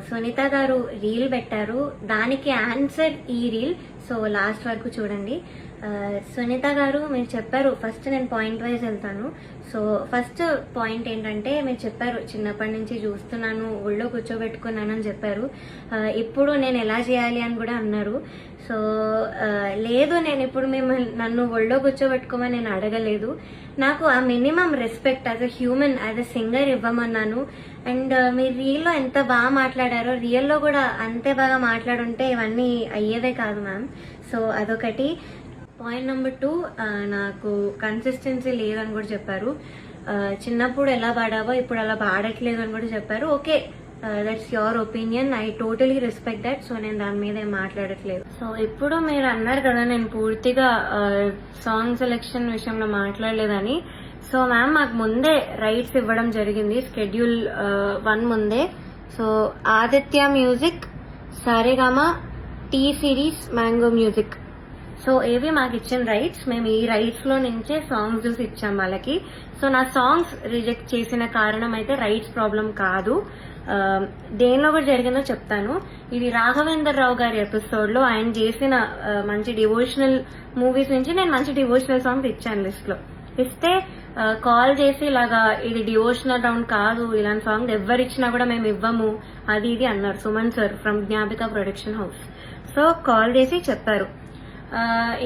సునీత గారు రీల్ పెట్టారు, దానికి ఆన్సర్ ఈ రీల్. సో లాస్ట్ వరకు చూడండి. సునీత గారు మీరు చెప్పారు, ఫస్ట్ నేను పాయింట్ వైజ్ వెళ్తాను. సో ఫస్ట్ పాయింట్ ఏంటంటే, మీరు చెప్పారు చిన్నప్పటి నుంచి చూస్తున్నాను, ఒళ్ళో కూర్చోబెట్టుకున్నాను అని చెప్పారు. ఇప్పుడు నేను ఎలా చేయాలి అని కూడా అన్నారు. సో లేదు, నేను ఇప్పుడు నన్ను ఒళ్ళో కూర్చోబెట్టుకోమని నేను అడగలేదు. నాకు ఆ minimum respect as a human, as a singer ఇవ్వమన్నాను. అండ్ మీరు రీల్లో ఎంత బాగా మాట్లాడారో రియల్లో కూడా అంతే బాగా మాట్లాడుంటే ఇవన్నీ అయ్యేదే కాదు మ్యామ్. సో అదొకటి. పాయింట్ నెంబర్ 2, నాకు కన్సిస్టెన్సీ లేదని కూడా చెప్పారు. చిన్నప్పుడు ఎలా పాడావో ఇప్పుడు అలా పాడట్లేదు అని కూడా చెప్పారు. Okay, that's your opinion, I totally respect that. So నేను దాని మీద ఏం మాట్లాడట్లేదు. సో ఇప్పుడు మీరు అన్నారు కదా నేను పూర్తిగా సాంగ్ సెలెక్షన్ విషయంలో మాట్లాడలేదని. సో మ్యామ్, మాకు ముందే రైట్స్ ఇవ్వడం జరిగింది, షెడ్యూల్ 1 ముందే. So Aditya Music, Saregama, T Series, Mango Music, so ఏవి మాకు ఇచ్చిన రైట్స్. మేము ఈ రైట్స్ లో నుంచే సాంగ్స్ చూసి ఇచ్చాం వాళ్ళకి. సో నా సాంగ్స్ రిజెక్ట్ చేసిన కారణం అయితే రైట్స్ ప్రాబ్లం కాదు. దేనిలో కూడా జరిగిందో చెప్తాను. ఇది రాఘవేందర్ రావు గారి ఎపిసోడ్ లో ఆయన చేసిన మంచి డివోషనల్ మూవీస్ నుంచి నేను మంచి డివోషనల్ సాంగ్స్ ఇచ్చాను లిస్ట్ లో. ఇస్తే కాల్ చేసి ఇలాగా ఇది డివోషనల్ రౌండ్ కాదు, ఇలాంటి సాంగ్ ఎవరిచ్చినా కూడా మేము ఇవ్వము అది ఇది అన్నారు Suman sir from Gnapika production house. So call చేసి చెప్పారు.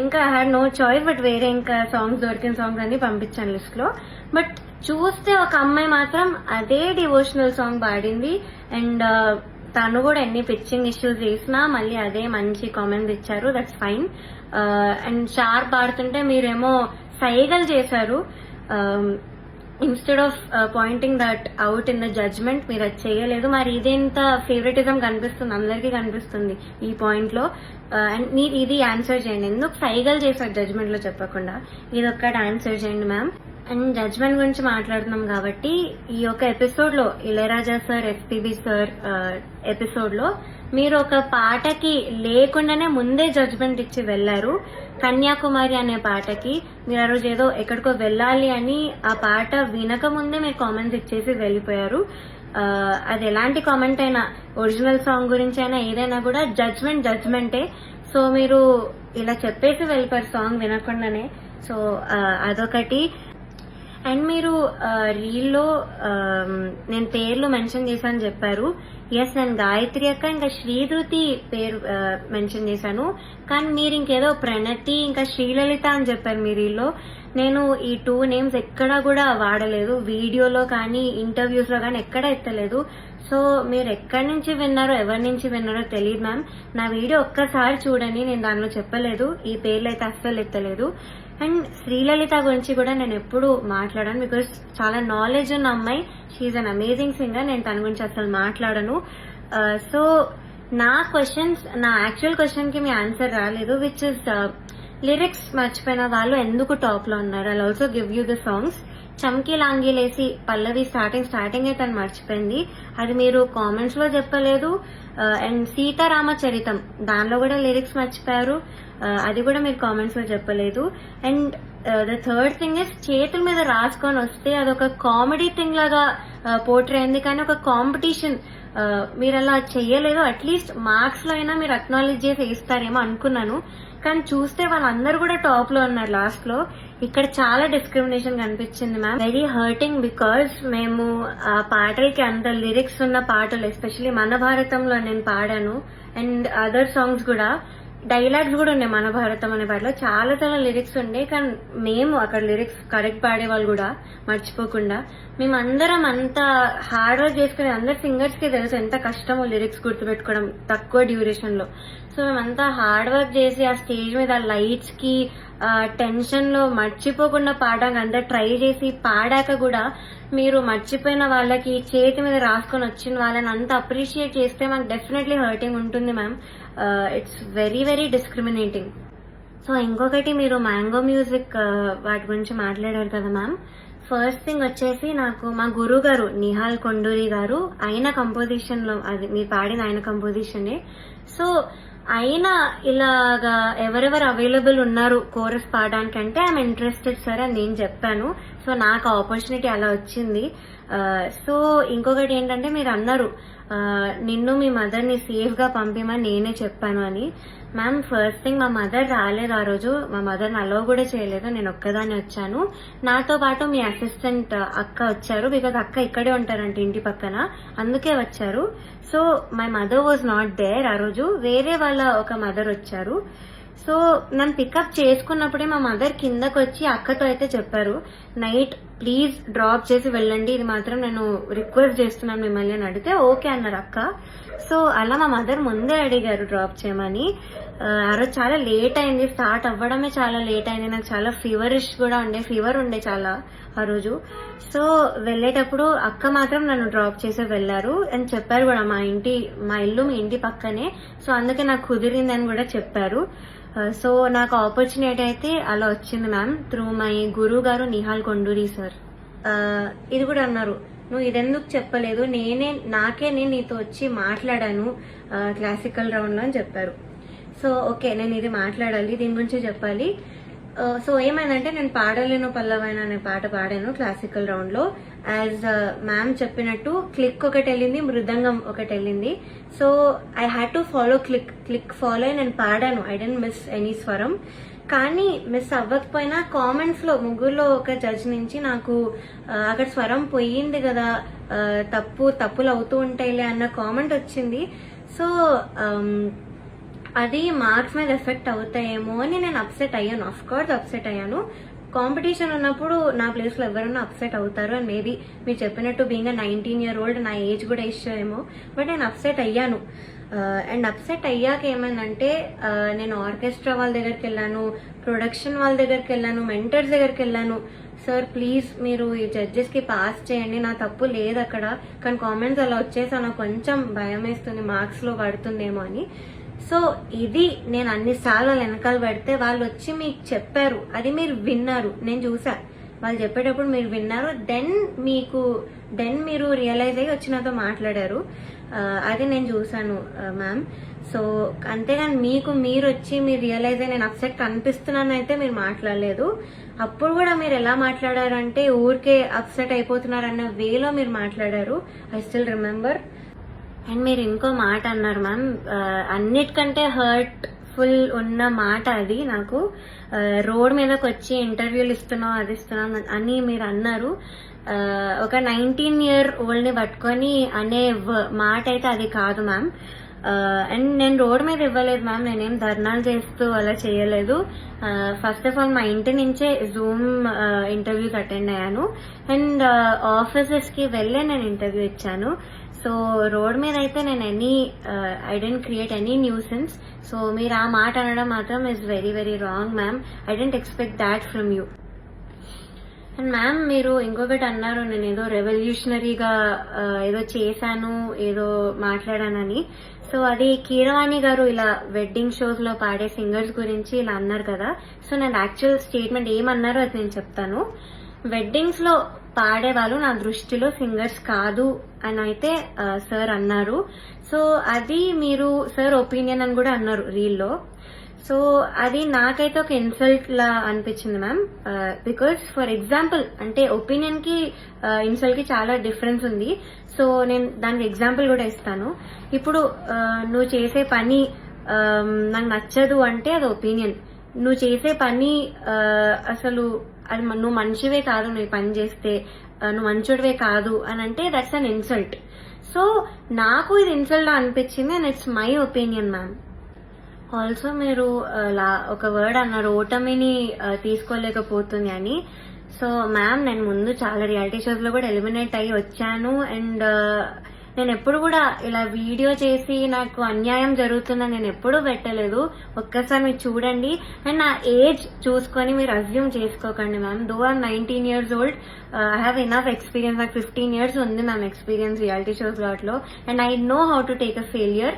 ఇంకా I had no choice, but వేరే ఇంకా సాంగ్స్ దొరికిన సాంగ్స్ అన్ని పంపించాను లిస్ట్ లో. బట్ చూస్తే ఒక అమ్మాయి మాత్రం అదే డివోషనల్ సాంగ్ పాడింది. అండ్ తను కూడా ఎన్ని పిచ్చింగ్ ఇష్యూస్ చేసినా మళ్ళీ అదే మంచి కామెంట్స్ ఇచ్చారు, దట్స్ ఫైన్. అండ్ షార్ప్ పాడుతుంటే మీరేమో సైగలు చేశారు. Instead of pointing that out in the judgement మీరు అది చేయలేదు. మరి ఇదేంత ఫేవరెటిజం కనిపిస్తుంది, అందరికీ కనిపిస్తుంది ఈ పాయింట్ లో. అండ్ మీరు ఇది ఆన్సర్ చేయండి, ఎందుకు సైగలు చేశారు జడ్జ్మెంట్ లో చెప్పకుండా, ఇది ఒక్కటి ఆన్సర్ చేయండి మ్యామ్. అండ్ జడ్జ్మెంట్ గురించి మాట్లాడుతున్నాం కాబట్టి ఈ యొక్క ఎపిసోడ్ లో Ilaiyaraaja sir, SPB sir episode లో మీరు ఒక పాటకి లేకుండానే ముందే జడ్జ్మెంట్ ఇచ్చి వెళ్లారు. కన్యాకుమారి అనే పాటకి మీరు ఆ రోజు ఏదో ఎక్కడికో వెళ్ళాలి అని ఆ పాట వినక ముందే మీరు కామెంట్స్ ఇచ్చేసి వెళ్ళిపోయారు. అది ఎలాంటి కామెంట్ అయినా, ఒరిజినల్ సాంగ్ గురించి అయినా ఏదైనా కూడా జడ్జ్మెంటే. సో మీరు ఇలా చెప్పేసి వెళ్ళిపోయారు సాంగ్ వినకుండానే. సో అదొకటి. అండ్ మీరు రీల్లో నేను పేర్లు మెన్షన్ చేశాను చెప్పారు. ఎస్, నేను గాయత్రి అక్క ఇంకా శ్రీధృతి పేరు మెన్షన్ చేశాను. కానీ మీరు ఇంకేదో ప్రణతి ఇంకా శ్రీలలిత అని చెప్పారు మీ రీల్లో. నేను ఈ 2 నేమ్స్ ఎక్కడా కూడా వాడలేదు, వీడియోలో కానీ ఇంటర్వ్యూస్ లో కానీ ఎక్కడా ఎత్తలేదు. సో మీరు ఎక్కడి నుంచి విన్నారో ఎవరి నుంచి విన్నారో తెలియదు మ్యామ్. నా వీడియో ఒక్కసారి చూడండి, నేను దానిలో చెప్పలేదు, ఈ పేర్లు అయితే అస్సలు ఎత్తలేదు. అండ్ శ్రీలలిత గురించి కూడా నేను ఎప్పుడు మాట్లాడాను, బికాస్ చాలా నాలెడ్జ్ ఉన్న అమ్మాయి, షీఈ్ అన్ అమేజింగ్ సింగర్. నేను తన గురించి అసలు మాట్లాడను. సో నా యాక్చువల్ క్వశ్చన్ కి మీ ఆన్సర్ రాలేదు, విచ్ ఇస్ లిరిక్స్ మర్చిపోయిన వాళ్ళు ఎందుకు టాప్ లో ఉన్నారు. I also give you the songs. చమ్కీ లాంగీలేసి పల్లవి స్టార్టింగ్ అయితే తను మర్చిపోయింది, అది మీరు కామెంట్స్ లో చెప్పలేదు. అండ్ సీతారామచరితం దానిలో కూడా లిరిక్స్ మర్చిపోయారు, అది కూడా మీరు కామెంట్స్ లో చెప్పలేదు. And the third thing is, చేతుల మీద రాసుకొని వస్తే అదొక కామెడీ థింగ్ లాగా పోర్ట్రే అయింది, కానీ ఒక కాంపిటీషన్ మీరు అలా చెయ్యలేదు. అట్లీస్ట్ మార్క్స్ లో అయినా మీరు అక్నాలెడ్జ్ చేసి ఇస్తారేమో అనుకున్నాను, కానీ చూస్తే వాళ్ళందరూ కూడా టాప్ లో ఉన్నారు లాస్ట్ లో. ఇక్కడ చాలా డిస్క్రిమినేషన్ కనిపించింది మ్యామ్, వెరీ హర్టింగ్. బికాస్ మేము ఆ పాటలకి అంత లిరిక్స్ ఉన్న పాటలు, ఎస్పెషలీ మన భారతంలో నేను పాడాను, అండ్ అదర్ సాంగ్స్ కూడా డైలాగ్స్ కూడా ఉన్నాయి. మన భారతం అనే పాటలో చాలా చాలా లిరిక్స్ ఉండే, కానీ మేము అక్కడ లిరిక్స్ కరెక్ట్ పాడే వాళ్ళు కూడా మర్చిపోకుండా, మేమందరం అంత హార్డ్ వర్క్ చేసుకునే అందరు సింగర్స్ కి తెలుసు ఎంత కష్టమో లిరిక్స్ గుర్తుపెట్టుకోవడం తక్కువ డ్యూరేషన్ లో. సో మేమంతా హార్డ్ వర్క్ చేసి ఆ స్టేజ్ మీద లైట్స్ కి టెన్షన్ లో మర్చిపోకుండా పాడడానికి అంతా ట్రై చేసి పాడాక కూడా మీరు మర్చిపోయిన వాళ్ళకి చేతి మీద రాసుకొని వచ్చిన వాళ్ళని అంత అప్రిషియేట్ చేస్తే మాకు డెఫినెట్లీ హర్టింగ్ ఉంటుంది ma'am. It's very very discriminating. So ఇంకొకటి, మీరు మ్యాంగో మ్యూజిక్ వాటి గురించి మాట్లాడారు కదా మ్యామ్. ఫస్ట్ థింగ్ వచ్చేసి, నాకు మా గురువు గారు నిహాల్ కొండూరి గారు ఆయన కంపోజిషన్ లో, అది మీరు పాడిన ఆయన కంపోజిషనే. సో అయినా ఇలాగా ఎవరెవరు అవైలబుల్ ఉన్నారు కోరస్ పాడడానికి అంటే ఐఎమ్ ఇంట్రెస్టెడ్ సార్ అని నేను చెప్పాను. సో నాకు ఆపర్చునిటీ అలా వచ్చింది. సో ఇంకొకటి ఏంటంటే మీరు అన్నారు నిన్ను మీ మదర్ని సేఫ్గా పంపిమని నేనే చెప్పాను అని. మ్యామ్ ఫస్ట్ థింగ్ మా మదర్ రాలేదు ఆ రోజు, మా మదర్ని అలో కూడా చేయలేదు, నేను ఒక్కదాన్ని వచ్చాను. నాతో పాటు మీ అసిస్టెంట్ అక్క వచ్చారు, బికాజ్ అక్క ఇక్కడే ఉంటారంట ఇంటి పక్కన, అందుకే వచ్చారు. So my mother was not there ఆ రోజు, వేరే వాళ్ళ ఒక మదర్ వచ్చారు. సో నన్ను పికప్ చేసుకున్నప్పుడే మా మదర్ కిందకు వచ్చి అక్కతో అయితే చెప్పారు, నైట్ ప్లీజ్ డ్రాప్ చేసి వెళ్ళండి, ఇది మాత్రం నేను రిక్వెస్ట్ చేస్తున్నాను మిమ్మల్ని అని అడిగితే ఓకే అన్నారు అక్క. సో అలా మా మదర్ ముందే అడిగారు డ్రాప్ చేయమని. ఆ రోజు చాలా లేట్ అయింది, స్టార్ట్ అవ్వడమే చాలా లేట్ అయింది, నాకు చాలా ఫీవరిష్ కూడా ఫీవర్ ఉండే చాలా ఆ రోజు. సో వెళ్ళేటప్పుడు అక్క మాత్రం నన్ను డ్రాప్ చేసి వెళ్లారు అని చెప్పారు కూడా, మా ఇల్లు మీ ఇంటి పక్కనే, సో అందుకే నాకు కుదిరిందని కూడా చెప్పారు. సో నాకు ఆపర్చునిటీ అయితే అలా వచ్చింది మ్యామ్, త్రూ మై గురువు గారు నిహాల్ కొండూరి సార్. ఇది కూడా అన్నారు, నువ్వు ఇదెందుకు చెప్పలేదు, నాకే నేను నీతో వచ్చి మాట్లాడాను క్లాసికల్ రౌండ్ లో అని చెప్పారు. సో ఓకే నేను ఇది మాట్లాడాలి, దీని గురించి చెప్పాలి. సో ఏమైందంటే నేను పాడలేను పల్లవైన అనే పాట పాడాను క్లాసికల్ రౌండ్ లో. యాజ్ మ్యామ్ చెప్పినట్టు క్లిక్ ఒకటి వెళ్ళింది, మృదంగం ఒకటి వెళ్ళింది. So I had to follow click follow అయి నేను పాడాను, ఐ డెంట్ మిస్ ఎనీ స్వరం. కానీ మిస్ అవ్వకపోయినా కామెంట్స్ లో ముగ్గురులో ఒక జడ్జ్ నుంచి నాకు అక్కడ స్వరం పోయింది కదా, తప్పులు అవుతూ ఉంటాయిలే అన్న కామెంట్ వచ్చింది. సో అది మార్క్స్ మీద ఎఫెక్ట్ అవుతాయేమో అని నేను అప్సెట్ అయ్యాను. ఆఫ్ కోర్స్ అప్సెట్ అయ్యాను, కాంపిటీషన్ ఉన్నప్పుడు నా ప్లేస్ లో ఎవరైనా అప్సెట్ అవుతారు అని మేబీ మీరు చెప్పినట్టు బీయింగ్ 19 year old నా ఏజ్ కూడా ఇష్యూ ఏమో, బట్ నేను అప్సెట్ అయ్యాను. అండ్ అప్సెట్ అయ్యాక ఏమైందంటే నేను ఆర్కెస్ట్రా వాళ్ళ దగ్గరికి వెళ్ళాను, ప్రొడక్షన్ వాళ్ళ దగ్గరికి వెళ్ళాను, మెంటర్స్ దగ్గరికి వెళ్ళాను. సార్ ప్లీజ్ మీరు ఈ జడ్జెస్ కి పాస్ చేయండి, నా తప్పు లేదు అక్కడ, కానీ కామెంట్స్ అలా వచ్చేసా నాకు కొంచెం భయం వేస్తుంది మార్క్స్ లో పడుతుందేమో అని. సో ఇది నేను అన్నిసార్లు వెనకాల పెడితే వాళ్ళు వచ్చి మీకు చెప్పారు, అది మీరు విన్నారు, నేను చూసా వాళ్ళు చెప్పేటప్పుడు మీరు విన్నారు, దెన్ మీరు రియలైజ్ అయ్యి వచ్చి నాతో మాట్లాడారు, అది నేను చూసాను మ్యామ్. సో అంతేగాని మీరు వచ్చి మీరు రియలైజ్ అయ్యి నేను అప్సెట్ కనిపిస్తున్నాను అయితే మీరు మాట్లాడలేదు. అప్పుడు కూడా మీరు ఎలా మాట్లాడారంటే ఊరికే అప్సెట్ అయిపోతున్నారు అన్న వేలో మీరు మాట్లాడారు, ఐ స్టిల్ రిమెంబర్. అండ్ మీరు ఇంకో మాట అన్నారు మ్యామ్, అన్నిటికంటే హర్ట్ఫుల్ ఉన్న మాట అది నాకు, రోడ్ మీదకి వచ్చి ఇంటర్వ్యూలు ఇస్తున్నాం అది ఇస్తున్నాం అని మీరు అన్నారు. ఒక 19 year old ని పట్టుకొని అనే మాట అయితే అది కాదు మ్యామ్. అండ్ నేను రోడ్ మీద ఇవ్వలేదు మ్యామ్, నేనేం ధర్నాలు చేస్తూ అలా చేయలేదు. ఫస్ట్ ఆఫ్ ఆల్ మా ఇంటి నుంచే జూమ్ ఇంటర్వ్యూస్ అటెండ్ అయ్యాను, అండ్ ఆఫీసెస్ కి వెళ్ళే నేను ఇంటర్వ్యూ ఇచ్చాను. సో రోడ్ మీద అయితే నేను I didn't create any nuisance. So మీరు ఆ మాట అనడం మాత్రం is very very wrong ma'am, I didn't expect that from you. And ma'am మీరు ఇంకొకటి అన్నారు, నేను ఏదో రెవల్యూషనరీగా ఏదో చేశాను, ఏదో మాట్లాడానని. సో అది కీరవాణి గారు ఇలా వెడ్డింగ్ షోస్ లో పాడే సింగర్స్ గురించి ఇలా అన్నారు కదా. సో నేను యాక్చువల్ స్టేట్మెంట్ ఏమన్నారో అది నేను చెప్తాను. వెడ్డింగ్స్ లో పాడే వాళ్ళు నా దృష్టిలో సింగర్స్ కాదు అని అయితే సార్ అన్నారు. సో అది మీరు సార్ ఒపీనియన్ అని కూడా అన్నారు రీల్లో. సో అది నాకైతే ఒక ఇన్సల్ట్ లా అనిపించింది మ్యామ్, బికాస్ ఫర్ ఎగ్జాంపుల్ అంటే ఒపీనియన్ కి ఇన్సల్ట్ కి చాలా డిఫరెన్స్ ఉంది. సో నేను దానికి ఎగ్జాంపుల్ కూడా ఇస్తాను. ఇప్పుడు నువ్వు చేసే పని నాకు నచ్చదు అంటే అది ఒపీనియన్, నువ్వు చేసే పని అసలు అది నువ్వు మనిషివే కాదు, నువ్వు పని చేస్తే నువ్వు మంచోడివే కాదు అని అంటే దట్స్ అన్ ఇన్సల్ట్. సో నాకు ఇది ఇన్సల్ట్ అనిపించింది and it's my opinion ma'am. Also మీరు ఒక వర్డ్ అన్నారు, ఓటమిని తీసుకోలేకపోతుంది అని. సో మ్యామ్ నేను ముందు చాలా రియాలిటీ షోస్ లో కూడా ఎలిమినేట్ అయ్యి వచ్చాను, అండ్ నేను ఎప్పుడు కూడా ఇలా వీడియో చేసి నాకు అన్యాయం జరుగుతుందని నేను ఎప్పుడూ పెట్టలేదు. ఒక్కసారి మీరు చూడండి, అండ్ నా ఏజ్ చూసుకొని మీరు అజ్యూమ్ చేసుకోకండి ma'am. Though are 19 years old, I have enough experience. నాకు 15 years ఉంది మ్యామ్ ఎక్స్పీరియన్స్ రియాలిటీ షోస్ లో, and I know how to take a failure.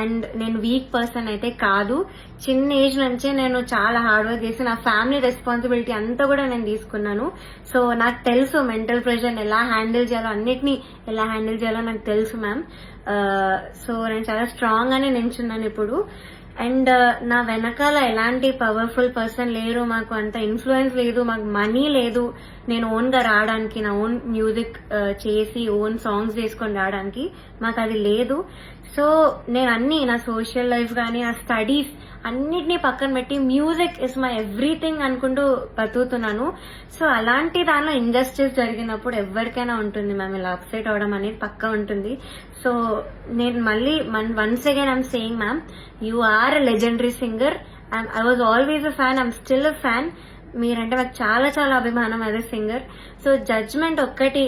And నేను వీక్ పర్సన్ అయితే కాదు. చిన్న ఏజ్ నుంచే నేను చాలా హార్డ్ వర్క్ చేసి నా ఫ్యామిలీ రెస్పాన్సిబిలిటీ అంతా కూడా నేను తీసుకున్నాను. సో నాకు తెలుసు మెంటల్ ప్రెషర్ ఎలా హ్యాండిల్ చేయాలో, అన్నిటినీ ఎలా హ్యాండిల్ చేయాలో నాకు తెలుసు మ్యామ్. సో నేను చాలా స్ట్రాంగ్ గానే నించున్నాను ఇప్పుడు. అండ్ నా వెనకాల ఎలాంటి పవర్ఫుల్ పర్సన్ లేరు, మాకు అంత ఇన్ఫ్లుయెన్స్ లేదు, మాకు మనీ లేదు నేను ఓన్ గా రావడానికి, నా ఓన్ మ్యూజిక్ చేసి ఓన్ సాంగ్స్ చేసుకొని రావడానికి మాకు అది లేదు. సో నేను అన్ని నా సోషల్ లైఫ్ కానీ నా స్టడీస్ అన్నిటినీ పక్కన పెట్టి మ్యూజిక్ ఇస్ మై ఎవ్రీథింగ్ అనుకుంటూ బతుకుతున్నాను. సో అలాంటి దానిలో ఇంజస్టిస్ జరిగినప్పుడు ఎవరికైనా ఉంటుంది మ్యామ్, ఇలా అప్సెట్ అవడం అనేది పక్కా ఉంటుంది. సో నేను మళ్ళీ once again I'm saying ma'am, you are a legendary singer. I was always a fan, I'm still a fan. మీరంటే నాకు చాలా చాలా అభిమానం as a singer. So judgement ఒక్కటి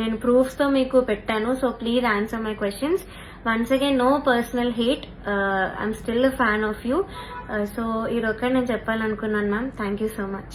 నేను ప్రూఫ్స్ తో మీకు పెట్టాను. So please answer my questions. Once again no personal hate, I'm still a fan of you. So ఇది ఒక్కటి నేను చెప్పాలనుకున్నాను ma'am. Thank you so much.